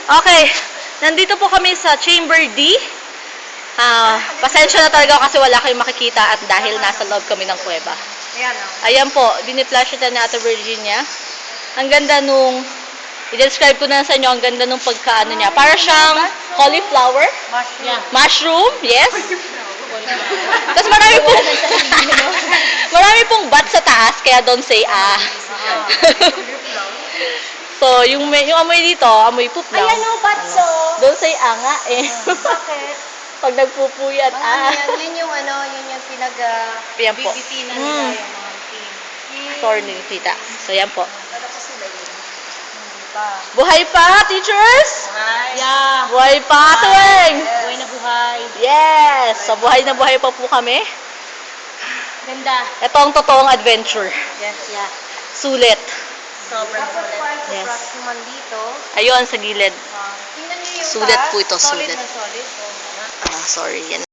Okay, nandito po kami sa Chamber D. Pasensya na talaga kasi wala kayong makikita at dahil nasa loob kami ng kuweba. Ayan po, diniflash ito na Ate Virginia. Ang ganda nung, i-describe ko na sa inyo, ang ganda nung pagkaano niya. Para siyang cauliflower. Mushroom, yes. Tapos marami pong bat sa taas, kaya don't say ah. So, yung amoy dito, amoy poop lang. Ayan o, batso. Don't say ah nga eh. Bakit? Pag nagpupuyat, Yun yung Ayan po. bibitinan nila yung mga team. Sorry, tita. So, yan po. Wala kasi ba yun? Hindi pa. Buhay pa, teachers? Yeah. Buhay pa, tuwing! Buhay na buhay. Yes! So, buhay na buhay pa po kami. Ganda. Ito ang totoong adventure. Yes. Yeah. Sulit. Sobrang sulit. Yes. Naman dito. Ayun, sa gilid. Tingnan niyo yung Sulit taas. po ito, Solid sulit. na solid. Sorry, yan.